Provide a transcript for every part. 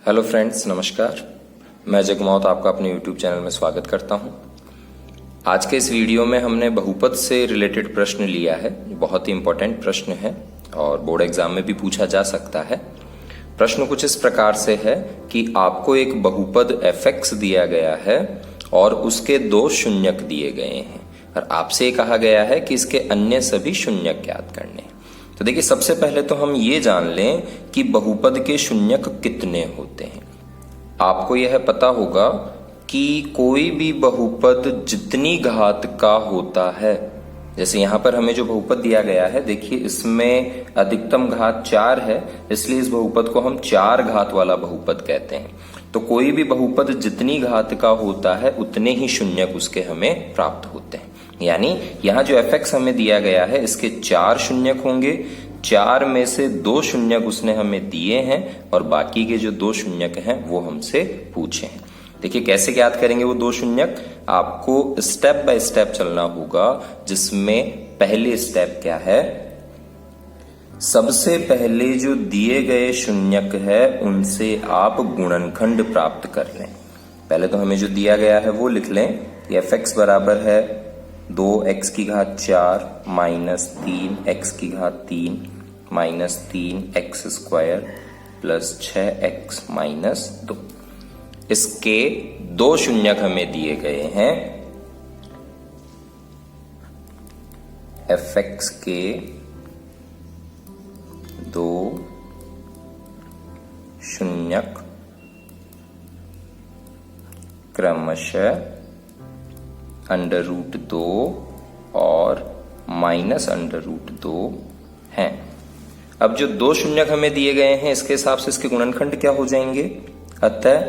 Hello friends, नमस्कार। मैं जगमौत आपका अपने यूट्यूब चैनल में स्वागत करता हूं। आज के इस वीडियो में हमने बहुपद से रिलेटेड प्रश्न लिया है। बहुत ही इंपॉर्टेंट प्रश्न है और बोर्ड एग्जाम में भी पूछा जा सकता है। प्रश्न कुछ इस प्रकार से है कि आपको एक बहुपद fx दिया गया है और उसके दो शून्यक दिए गए हैं और आपसे कहा गया है कि इसके अन्य सभी शून्यक ज्ञात करने हैं। तो देखिए, सबसे पहले तो हम ये जान लें कि बहुपद के शून्यक कितने होते हैं। आपको यह पता होगा कि कोई भी बहुपद जितनी घात का होता है, जैसे यहां पर हमें जो बहुपद दिया गया है, देखिए इसमें अधिकतम घात 4 है, इसलिए इस बहुपद को हम 4 घात वाला बहुपद कहते हैं। तो कोई भी बहुपद जितनी घात का होता है उतने ही शून्यक उसके हमें प्राप्त होते हैं। यानी यहाँ जो fx हमें दिया गया है, इसके 4 शून्यक होंगे। 4 में से 2 शून्यक उसने हमें दिए हैं और बाकी के जो 2 शून्यक हैं वो हमसे पूछे हैं। देखिए कैसे ज्ञात करेंगे वो 2 शून्यक। आपको स्टेप बाय स्टेप चलना होगा, जिसमें पहले स्टेप क्या है, सबसे पहले जो दिए गए शून्यक है उनसे आप गुणनखंड प्राप्त कर लें। पहले तो हमें जो दिया गया है वो लिख लें कि fx बराबर है 2x की घात 4 माइनस 3x की घात 3 minus 3x square plus 6x minus 2। इसके 2 शून्यक हमें दिए गए हैं। fx के 2 शून्यक क्रमशः √2 और -√2 हैं। अब जो 2 शून्यक हमें दिए गए हैं, इसके हिसाब से इसके गुणनखंड क्या हो जाएंगे। अतः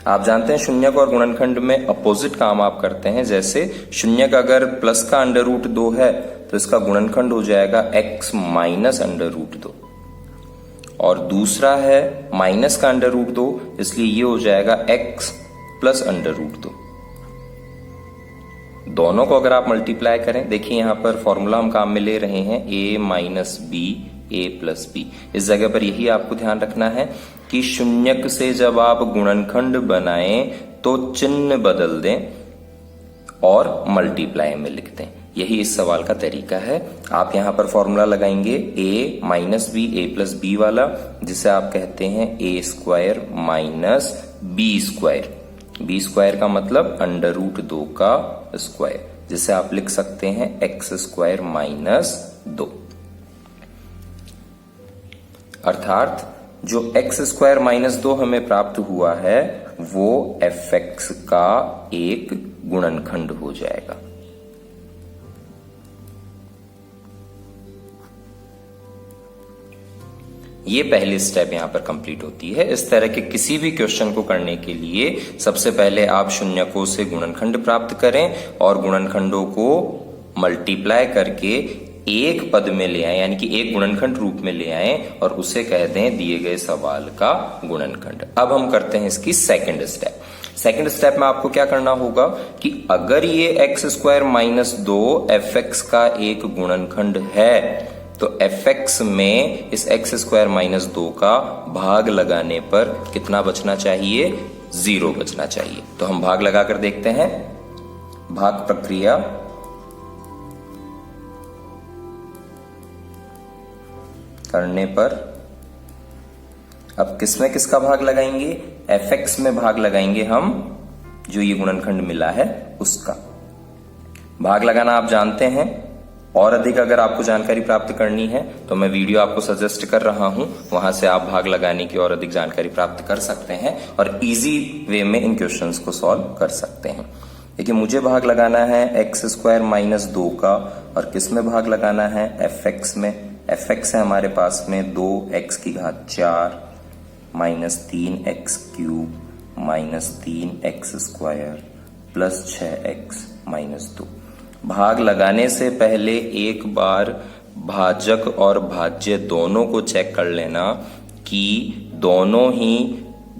आप जानते हैं शून्यक और गुणनखंड में अपोजिट काम आप करते हैं। जैसे शून्यक अगर प्लस का √2 है तो इसका गुणनखंड हो जाएगा x माइनस √2, और दूसरा है माइनस का √2, इसलिए ये हो जाएगा x प्लस √2। दोनों को अगर आप मल्टीप्लाई करें, देखिए यहां पर फॉर्मूला हम काम में ले रहे हैं a minus b a plus b. इस जगह पर यही आपको ध्यान रखना है कि शून्यक से जब आप गुणनखंड बनाएं तो चिन्ह बदल दें और मल्टीप्लाई में लिख दें। यही इस सवाल का तरीका है। आप यहां पर फॉर्मूला लगाएंगे a minus b a plus b वाला, जिसे आप कहते हैं a square minus b square. B square का मतलब √2 का स्क्वायर, जिसे आप लिख सकते हैं x स्क्वायर माइनस 2। अर्थात जो x स्क्वायर माइनस 2 हमें प्राप्त हुआ है वो fx का एक गुणनखंड हो जाएगा। ये पहली स्टेप यहां पर कंप्लीट होती है। इस तरह के किसी भी क्वेश्चन को करने के लिए सबसे पहले आप शून्यकों से गुणनखंड प्राप्त करें और गुणनखंडों को मल्टीप्लाई करके एक पद में ले आए, यानी कि एक गुणनखंड रूप में ले आए और उसे कह दें दिए गए सवाल का गुणनखंड। अब हम करते हैं इसकी सेकंड स्टेप। सेकंड स्टेप में आपको क्या करना होगा कि अगर ये x स्क्वायर माइनस 2 fx का एक गुणनखंड है तो fx में इस x स्क्वायर माइनस 2 का भाग लगाने पर कितना बचना चाहिए, 0 बचना चाहिए। तो हम भाग लगाकर देखते हैं। भाग प्रक्रिया करने पर अब किसमें किसका भाग लगाएंगे, fx में भाग लगाएंगे हम, जो ये गुणनखंड मिला है उसका भाग लगाना आप जानते हैं। और अधिक अगर आपको जानकारी प्राप्त करनी है तो मैं वीडियो आपको सजेस्ट कर रहा हूं, वहां से आप भाग लगाने की और अधिक जानकारी प्राप्त कर सकते हैं और इजी वे में इन क्वेश्चंस को सॉल्व कर सकते हैं। देखिए, मुझे भाग लगाना है x स्क्वायर माइनस 2 का, और किस में भाग लगाना है, fx में। fx है हमारे पास में 2x की घात 4 minus 3x cube minus 3x square plus 6x minus 2। भाग लगाने से पहले एक बार भाजक और भाज्य दोनों को चेक कर लेना कि दोनों ही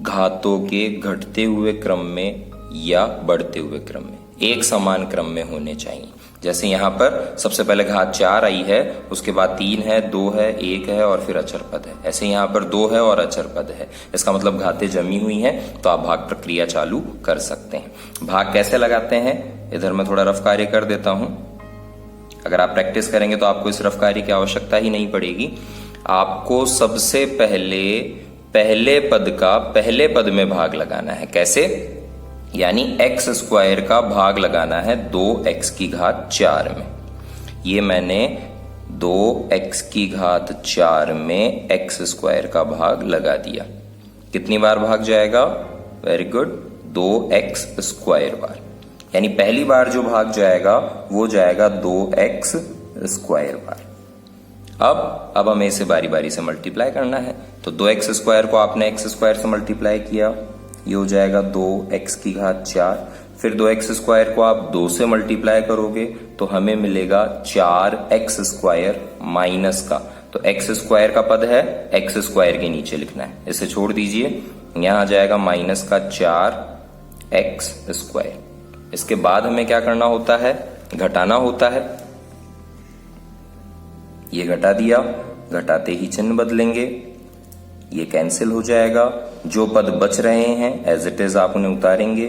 घातों के घटते हुए क्रम में या बढ़ते हुए क्रम में एक समान क्रम में होने चाहिए। जैसे यहाँ पर सबसे पहले घात 4 आई है, उसके बाद 3 है, 2 है, 1 है और फिर अचर पद है। ऐसे यहाँ पर 2 है और अचर पद है, इसका मतलब घातें जमी हुई हैं, तो आप भाग प्रक्रिया चालू कर सकते हैं। भाग कैसे लगाते हैं, इधर मैं थोड़ा रफ कार्य कर देता हूं। अगर आप प्रैक्टिस करेंगे तो आपको इस रफ कार्य की आवश्यकता ही नहीं पड़ेगी। आपको सबसे पहले पद का पहले पद में भाग लगाना है। कैसे, यानी एक्स स्क्वायर का भाग लगाना है 2x की घात 4 में। ये मैंने 2x की घात 4 में x स्क्वायर का भाग लगा दिया। कितनी बार भाग जाएगा, very good, 2x square bar. यानी पहली बार जो भाग जाएगा वो जाएगा 2x स्क्वायर बार। अब हमें इसे बारी बारी से मल्टीप्लाई करना है। तो 2x स्क्वायर को आपने x स्क्वायर से मल्टीप्लाई किया, ये हो जाएगा 2x की घात 4। फिर 2x स्क्वायर को आप 2 से मल्टीप्लाई करोगे तो हमें मिलेगा 4x स्क्वायर माइनस का, तो x स्क्वायर का पद है, x स्क्वायर के नीचे लिखना है, इसे छोड़ दीजिए, यहां आ जाएगा माइनस का 4x स्क्वायर। इसके बाद हमें क्या करना होता है, घटाना होता है। ये घटा दिया, घटाते ही चिन्ह बदलेंगे, ये कैंसिल हो जाएगा। जो पद बच रहे हैं एज इट इज आप उन्हें उतारेंगे।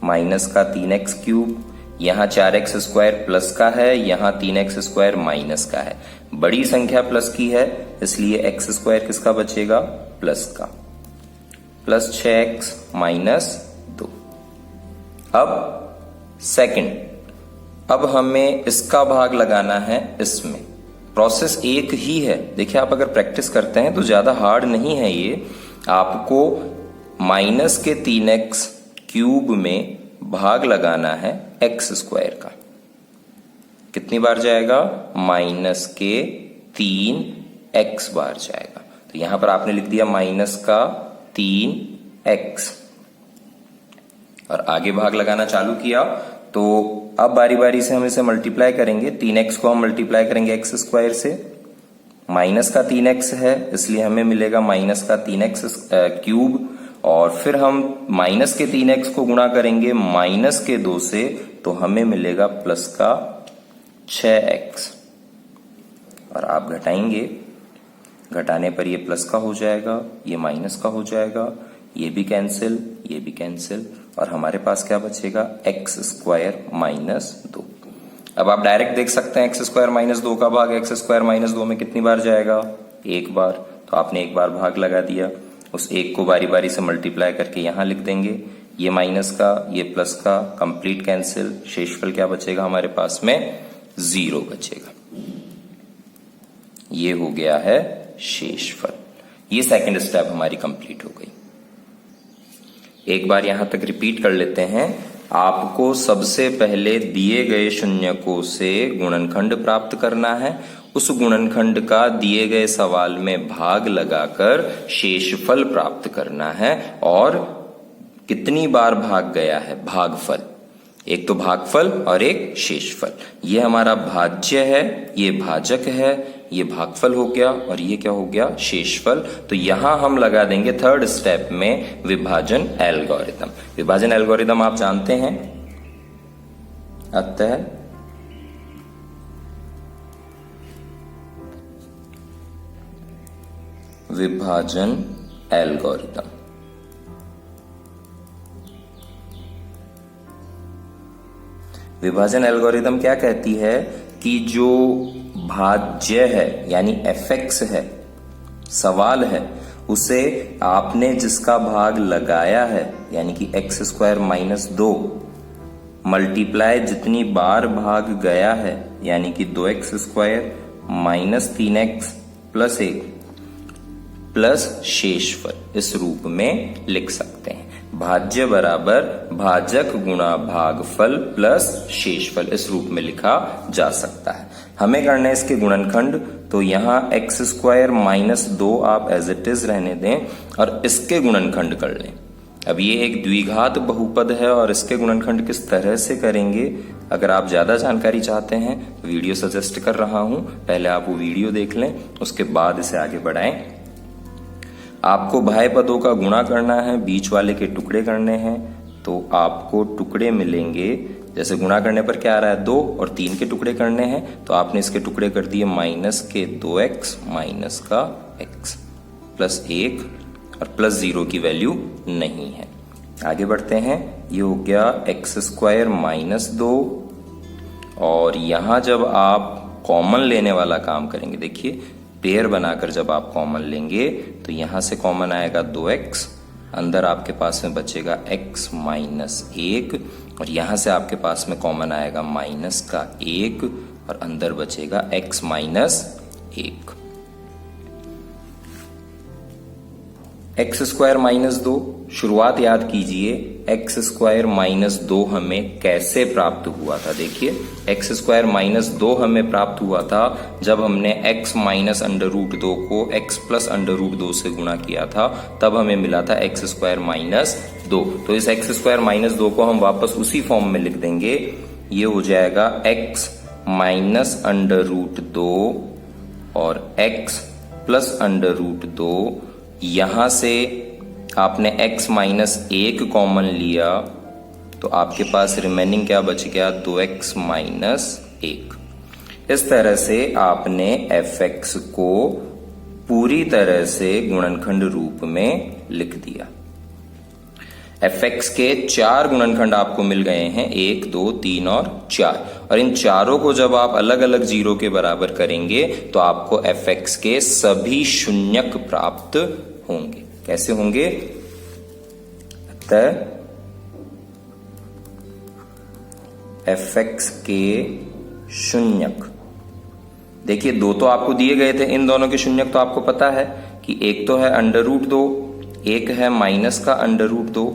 माइनस का 3x क्यूब, यहां 4x स्क्वायर प्लस का है, यहां 3x स्क्वायर माइनस का है। बड़ी संख्या प्लस की है, इसलिए x स्क्वायर किसका बचेगा, प्लस का, प्लस 6x माइनस 2। अब सेकंड, अब हमें इसका भाग लगाना है इसमें। प्रोसेस एक ही है, देखिए आप अगर प्रैक्टिस करते हैं तो ज्यादा हार्ड नहीं है ये। आपको माइनस के 3x क्यूब में भाग लगाना है x स्क्वायर का। कितनी बार जाएगा, माइनस के 3x बार जाएगा। तो यहां पर आपने लिख दिया माइनस का 3x और आगे भाग लगाना चालू किया। तो अब बारी बारी से हम इसे मल्टीप्लाई करेंगे। 3x को हम मल्टीप्लाई करेंगे x स्क्वायर से, माइनस का 3x है इसलिए हमें मिलेगा माइनस का 3x क्यूब, और फिर हम माइनस के 3x को गुणा करेंगे माइनस के 2 से, तो हमें मिलेगा प्लस का 6x। और आप घटाएंगे, घटाने पर ये प्लस का हो जाएगा, ये माइनस का हो जाएगा, ये भी कैंसिल, ये भी कैंसिल, और हमारे पास क्या बचेगा, x स्क्वायर माइनस 2। अब आप डायरेक्ट देख सकते हैं x स्क्वायर माइनस 2 का भाग x स्क्वायर माइनस 2 में कितनी बार जाएगा, एक बार। तो आपने एक बार भाग लगा दिया, उस एक को बारी बारी से मल्टीप्लाई करके यहां लिख देंगे। ये माइनस का, ये प्लस का, कंप्लीट कैंसिल, शेषफल क्या बचेगा हमारे पास में, 0 बचेगा। ये हो गया है शेषफल। ये सेकंड स्टेप हमारी कंप्लीट हो गई। एक बार यहां तक रिपीट कर लेते हैं। आपको सबसे पहले दिए गए शून्यकों से गुणनखंड प्राप्त करना है। उस गुणनखंड का दिए गए सवाल में भाग लगाकर शेषफल प्राप्त करना है। और कितनी बार भाग गया है, भागफल, एक तो भागफल और एक शेषफल। ये हमारा भाज्य है, ये भाजक है, ये भागफल हो गया और ये क्या हो गया, शेषफल। तो यहां हम लगा देंगे थर्ड स्टेप में विभाजन एल्गोरिथम। विभाजन एल्गोरिथम आप जानते हैं, अतः विभाजन एल्गोरिथम। विभाजन एल्गोरिथम क्या कहती है कि जो भाज्य है यानी fx है, सवाल है, उसे आपने जिसका भाग लगाया है यानी कि x स्क्वायर माइनस 2 मल्टीप्लाई जितनी बार भाग गया है यानी कि 2x square minus 3x plus 1 plus शेषफल, इस रूप में लिख सकते हैं। भाज्य बराबर भाजक गुणा भागफल प्लस शेषफल, इस रूप में लिखा जा सकता है। हमें करना है इसके गुणनखंड, तो यहां x स्क्वायर माइनस 2 आप एज इट इज रहने दें और इसके गुणनखंड कर लें। अब ये एक द्विघात बहुपद है और इसके गुणनखंड किस तरह से करेंगे, अगर आप ज्यादा जानकारी चाहते हैं वीडियो सजेस्ट कर रहा हूं, पहले आप वो वीडियो देख लें, उसके बाद इसे आगे बढ़ाएं। आपको बाह्य पदों का गुणा करना है, बीच वाले के टुकड़े करने हैं, तो आपको टुकड़े मिलेंगे जैसे गुणा करने पर क्या आ रहा है 2 और 3 के टुकड़े करने हैं तो आपने इसके टुकड़े कर दिए माइनस के 2x माइनस का x प्लस 1 और प्लस 0 की वैल्यू नहीं है। आगे बढ़ते हैं, ये हो गया एक्स स्क्वायर माइनस 2 और यहां जब आप कॉमन लेने वाला काम करेंगे, देखिए पेयर बनाकर जब आप कॉमन लेंगे तो यहां से कॉमन आएगा 2x, अंदर आपके पास में बचेगा x माइनस 1 और यहां से आपके पास में कॉमन आएगा माइनस का 1 और अंदर बचेगा x minus 1। X square minus 2, शुरुआत याद कीजिए, एक्स स्क्वायर माइनस 2 हमें कैसे प्राप्त हुआ था। देखिए एक्स स्क्वायर माइनस 2 हमें प्राप्त हुआ था जब हमने x माइनस अंडर रूट 2 को x प्लस अंडर रूट 2 से गुणा किया था, तब हमें मिला था एक्स स्क्वायर माइनस 2। तो इस एक्स स्क्वायर माइनस 2 को हम वापस उसी फॉर्म में लिख देंगे, ये हो जाएगा x माइनस अंडर रूट 2 और x प्लस अंडर रूट 2। यहां से आपने x माइनस 1 कॉमन लिया तो आपके पास रिमेनिंग क्या बच गया 2x माइनस 1। इस तरह से आपने fx को पूरी तरह से गुणनखंड रूप में लिख दिया। fx के 4 गुणनखंड आपको मिल गए हैं, 1, 2, 3 और 4, और इन चारों को जब आप अलग अलग जीरो के बराबर करेंगे तो आपको fx के सभी शून्यक प्राप्त होंगे। कैसे होंगे? अतः fx के शून्यक, देखिए 2 तो आपको दिए गए थे, इन दोनों के शून्यक तो आपको पता है कि एक तो है अंडर रूट 2, एक है माइनस का अंडर रूट 2।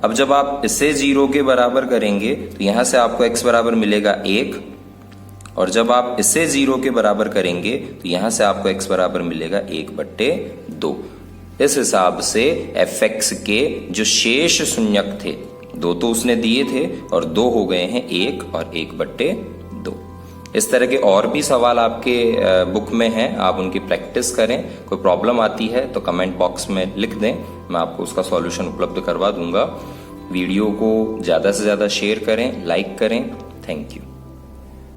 अब जब आप इसे 0 के बराबर करेंगे तो यहां से आपको x बराबर मिलेगा 1 और जब आप इसे 0 के बराबर करेंगे तो यहां से आपको x बराबर मिलेगा 1/2। इस हिसाब से fx के जो शेष शून्यक थे, 2 तो उसने दिए थे और 2 हो गए हैं 1 और 1/2। इस तरह के और भी सवाल आपके बुक में हैं, आप उनकी प्रैक्टिस करें। कोई प्रॉब्लम आती है तो कमेंट बॉक्स में लिख दें, मैं आपको उसका सॉल्यूशन उपलब्ध करवा दूंगा। वीडियो को ज़्यादा से ज़्यादा शेयर करें, लाइक करें। Thank you.